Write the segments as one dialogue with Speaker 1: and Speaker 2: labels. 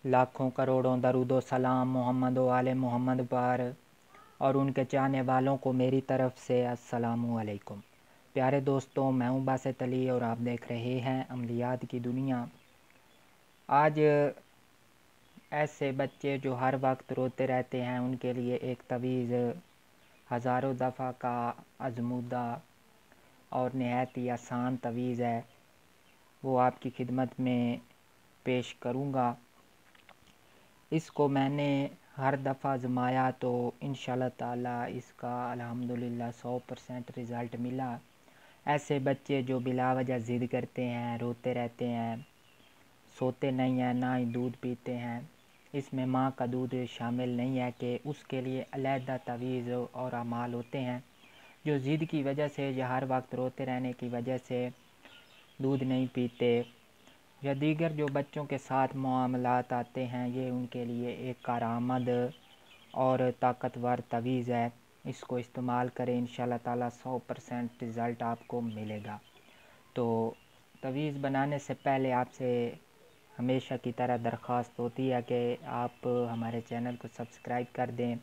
Speaker 1: लाखों करोड़ों दरूद व सलाम मोहम्मद व आले मोहम्मद पर और उनके चाहने वालों को मेरी तरफ़ से अस्सलामु अलैकुम। प्यारे दोस्तों, मैं हूँ बासित अली और आप देख रहे हैं अमलियात की दुनिया। आज ऐसे बच्चे जो हर वक्त रोते रहते हैं उनके लिए एक तवीज़ हज़ारों दफ़ा का आज़मूदा और नहायत ही आसान तवीज़ है, वो आपकी खिदमत में पेश करूँगा। इसको मैंने हर दफ़ा आज़माया तो इंशाअल्लाह ताला इसका अल्हम्दुलिल्लाह 100% रिज़ल्ट मिला। ऐसे बच्चे जो बिला वजह ज़िद करते हैं, रोते रहते हैं, सोते नहीं हैं, ना ही दूध पीते हैं, इसमें माँ का दूध शामिल नहीं है कि उसके लिए अलहदा तवीज़ और अमाल होते हैं। जो ज़िद की वजह से या हर वक्त रोते रहने की वजह से दूध नहीं पीते या दीगर जो बच्चों के साथ मामलात आते हैं, ये उनके लिए एक कारआमद और ताकतवर तवीज़ है। इसको इस्तेमाल करें, इंशाअल्लाह ताला 100% रिज़ल्ट आपको मिलेगा। तो तवीज़ बनाने से पहले आपसे हमेशा की तरह दरख्वास्त होती है कि आप हमारे चैनल को सब्सक्राइब कर दें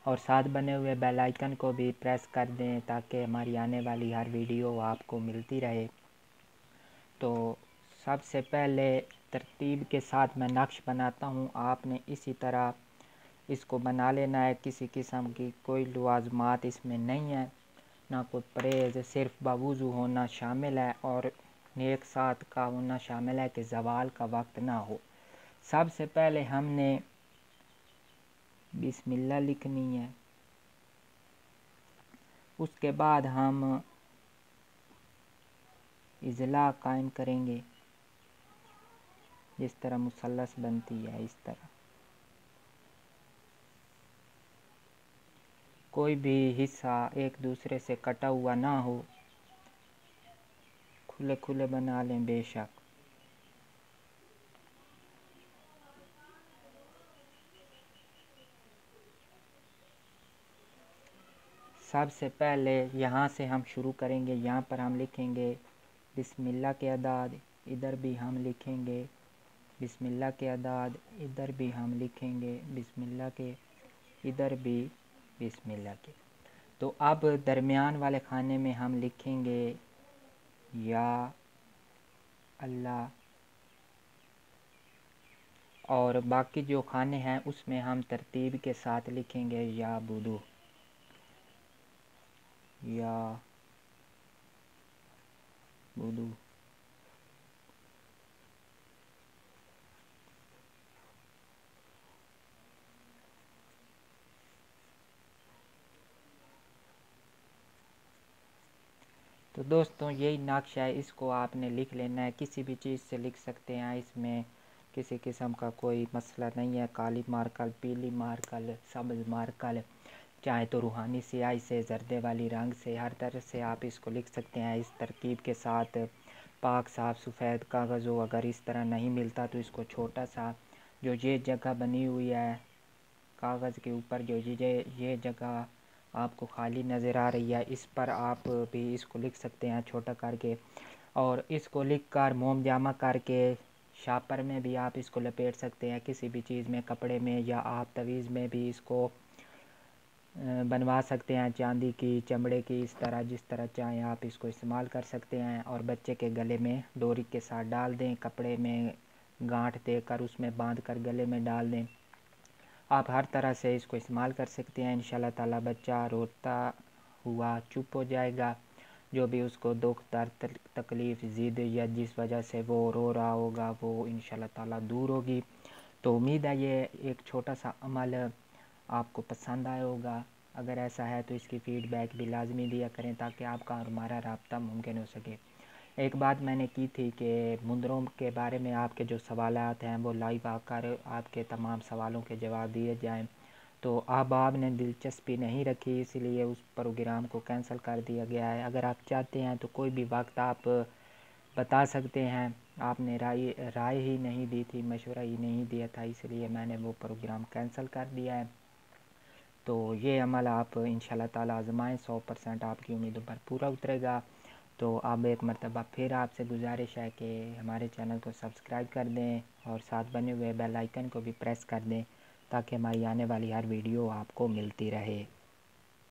Speaker 1: और साथ बने हुए बेल आइकन को भी प्रेस कर दें ताकि हमारी आने वाली हर वीडियो आपको मिलती रहे। तो सबसे पहले तरतीब के साथ मैं नक्श बनाता हूँ, आपने इसी तरह इसको बना लेना है। किसी किस्म की कोई लवाज़मात इसमें नहीं है, ना कोई परहेज़, सिर्फ बावुज़ू होना शामिल है और नेक साथ का होना शामिल है कि ज़वाल का वक्त ना हो। सबसे पहले हमने बिस्मिल्लाह लिखनी है, उसके बाद हम इज़ला कायम करेंगे। जिस तरह मुसल्लस बनती है इस तरह कोई भी हिस्सा एक दूसरे से कटा हुआ ना हो, खुले खुले बना लें बेशक। सबसे पहले यहाँ से हम शुरू करेंगे। यहाँ पर हम लिखेंगे बिस्मिल्लाह के अदाद, इधर भी हम लिखेंगे बिस्मिल्लाह के अदाद, इधर भी हम लिखेंगे बिस्मिल्लाह के, इधर भी बिस्मिल्लाह के। तो अब दरमियान वाले खाने में हम लिखेंगे या अल्लाह और बाकी जो खाने हैं उसमें हम तरतीब के साथ लिखेंगे या बुदू, या बुदू। तो दोस्तों यही नक्शा है, इसको आपने लिख लेना है। किसी भी चीज़ से लिख सकते हैं, इसमें किसी किस्म का कोई मसला नहीं है। काली मार्कल, पीली मार्कल, सब्ज़ मार्कल, चाहे तो रूहानी स्याही से, जर्दे वाली रंग से, हर तरह से आप इसको लिख सकते हैं इस तरकीब के साथ। पाक साफ सफ़ेद कागज़ हो, अगर इस तरह नहीं मिलता तो इसको छोटा सा जो ये जगह बनी हुई है कागज़ के ऊपर, जो ये जगह आपको खाली नज़र आ रही है, इस पर आप भी इसको लिख सकते हैं छोटा करके। और इसको लिख कर मोम जामा करके शापर में भी आप इसको लपेट सकते हैं, किसी भी चीज़ में, कपड़े में, या आप तवीज़ में भी इसको बनवा सकते हैं, चांदी की, चमड़े की, इस तरह जिस तरह चाहें आप इसको इस्तेमाल कर सकते हैं। और बच्चे के गले में डोरी के साथ डाल दें, कपड़े में गांठ देकर उसमें बांध कर गले में डाल दें। आप हर तरह से इसको इस्तेमाल कर सकते हैं। इंशाल्लाह ताला बच्चा रोता हुआ चुप हो जाएगा। जो भी उसको दुख दर्द तकलीफ़ ज़िद या जिस वजह से वो रो रहा होगा वो इंशाल्लाह ताला दूर होगी। तो उम्मीद है ये एक छोटा सा अमल आपको पसंद आया होगा। अगर ऐसा है तो इसकी फ़ीडबैक भी लाजमी दिया करें ताकि आपका और हमारा राब्ता मुमकिन हो सके। एक बात मैंने की थी कि मुंदरों के बारे में आपके जो सवालात हैं वो लाइव आकर आपके तमाम सवालों के जवाब दिए जाएं। तो अब आपने दिलचस्पी नहीं रखी, इसलिए उस प्रोग्राम को कैंसिल कर दिया गया है। अगर आप चाहते हैं तो कोई भी वक्त आप बता सकते हैं। आपने राय ही नहीं दी थी, मशवरा ही नहीं दिया था, इसलिए मैंने वो प्रोग्राम कैंसिल कर दिया है। तो ये अमल आप इंशाल्लाह ताला आज़माएं, 100% आपकी उम्मीदों पर पूरा उतरेगा। تو اب ایک مرتبہ پھر آپ سے گزارش ہے کہ ہمارے چینل کو سبسکرائب کر دیں اور ساتھ بنے ہوئے بیل آئیکن کو بھی پریس کر دیں تاکہ ہماری آنے والی ہر ویڈیو آپ کو ملتی رہے۔